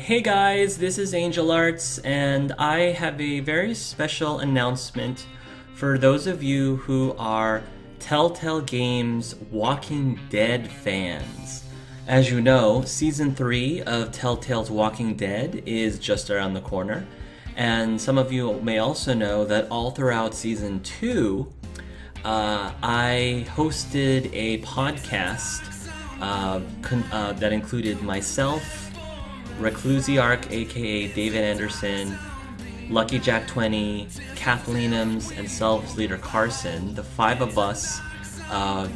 Hey guys, this is Angel Arts, and I have a very special announcement for those of you who are Telltale Games Walking Dead fans. As you know, Season 3 of Telltale's Walking Dead is just around the corner, and some of you may also know that all throughout Season 2, I hosted a podcast that included myself, Reclusiarch, aka David Anderson, Lucky Jack 20, Kathleen Ems, and Selves Leader Carson. The five of us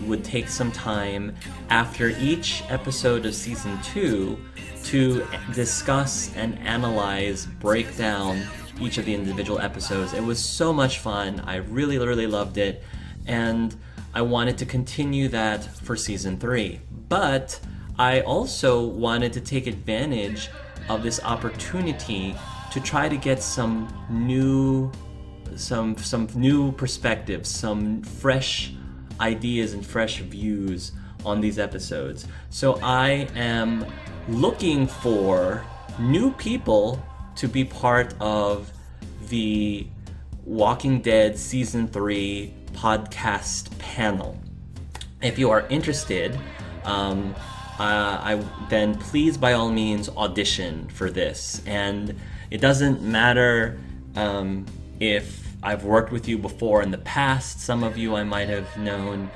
would take some time after each episode of Season 2 to discuss and analyze, break down each of the individual episodes. It was so much fun. I really loved it, and I wanted to continue that for Season 3. But I also wanted to take advantage of this opportunity to try to get some new perspectives, some fresh ideas and fresh views on these episodes. So I am looking for new people to be part of the Walking Dead Season 3 podcast panel. If you are interested, then please by all means audition for this. And it doesn't matter if I've worked with you before in the past. Some of you I might have known,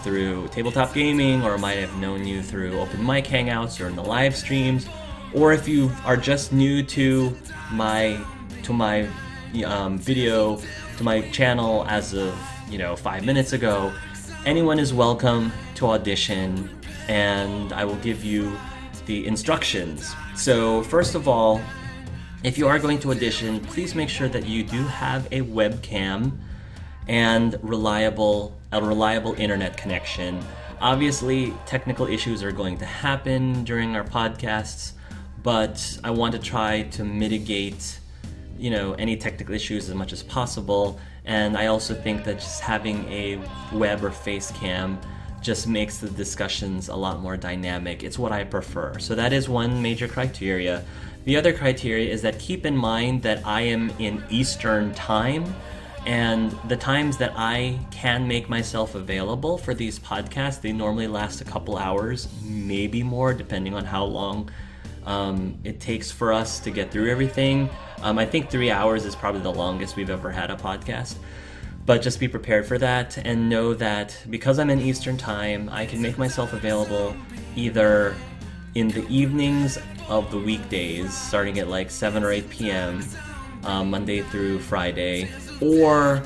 through tabletop gaming, or might have known you through open mic hangouts or in the live streams, or if you are just new to my video, to my channel as of 5 minutes ago. Anyone is welcome to audition, and I will give you the instructions. So first of all, if you are going to audition, please make sure that you do have a webcam and a reliable internet connection. Obviously, technical issues are going to happen during our podcasts, but I want to try to mitigate any technical issues as much as possible. And I also think that just having a web or face cam just makes the discussions a lot more dynamic. It's what I prefer. So that is one major criteria. The other criteria is that keep in mind that I am in Eastern time, and the times that I can make myself available for these podcasts, they normally last a couple hours, maybe more, depending on how long it takes for us to get through everything. I think 3 hours is probably the longest we've ever had a podcast. But just be prepared for that, and know that because I'm in Eastern time, I can make myself available either in the evenings of the weekdays, starting at like 7 or 8 p.m., Monday through Friday, or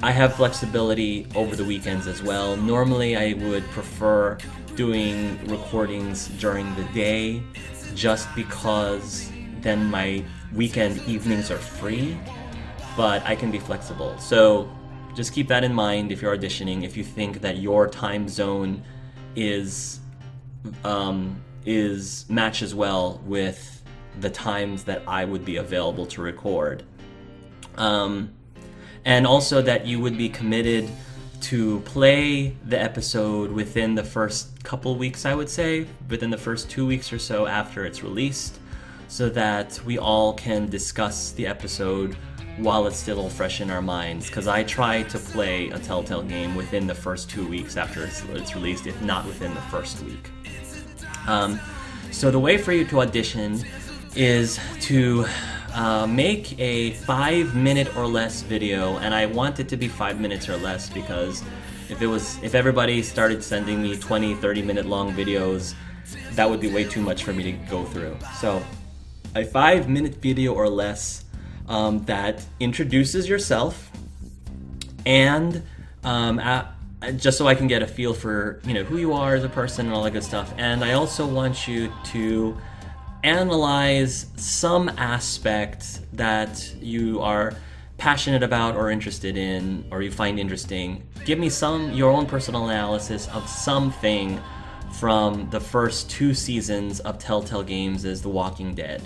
I have flexibility over the weekends as well. Normally I would prefer doing recordings during the day, just because then my weekend evenings are free, but I can be flexible. So just keep that in mind if you're auditioning. If you think that your time zone is matches well with the times that I would be available to record, and also that you would be committed to play the episode within the first couple weeks, I would say, within the first 2 weeks or so after it's released, so that we all can discuss the episode while it's still fresh in our minds, because I try to play a Telltale game within the first 2 weeks after it's released, if not within the first week. So the way for you to audition is to make a 5-minute or less video, and I want it to be 5 minutes or less, because if everybody started sending me 20-30 minute long videos, that would be way too much for me to go through. So a 5-minute video or less that introduces yourself, and just so I can get a feel for who you are as a person and all that good stuff. And I also want you to analyze some aspect that you are passionate about or interested in, or you find interesting. Give me your own personal analysis of something from the first 2 seasons of Telltale Games' The Walking Dead.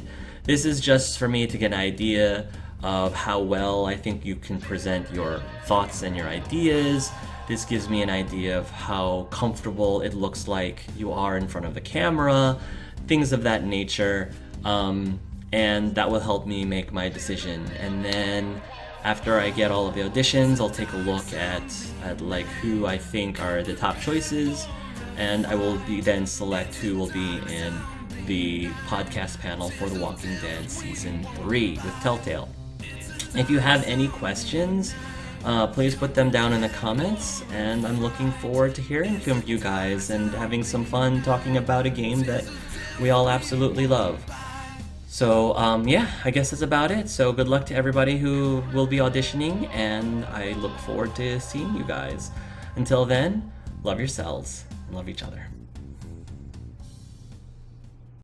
This is just for me to get an idea of how well I think you can present your thoughts and your ideas. This gives me an idea of how comfortable it looks like you are in front of the camera, things of that nature. And that will help me make my decision. And then after I get all of the auditions, I'll take a look at like who I think are the top choices, and I will then select who will be in the podcast panel for The Walking Dead Season 3 with Telltale. If you have any questions, please put them down in the comments, and I'm looking forward to hearing from you guys and having some fun talking about a game that we all absolutely love. So yeah, I guess that's about it. So good luck to everybody who will be auditioning, and I look forward to seeing you guys. Until then, love yourselves and love each other.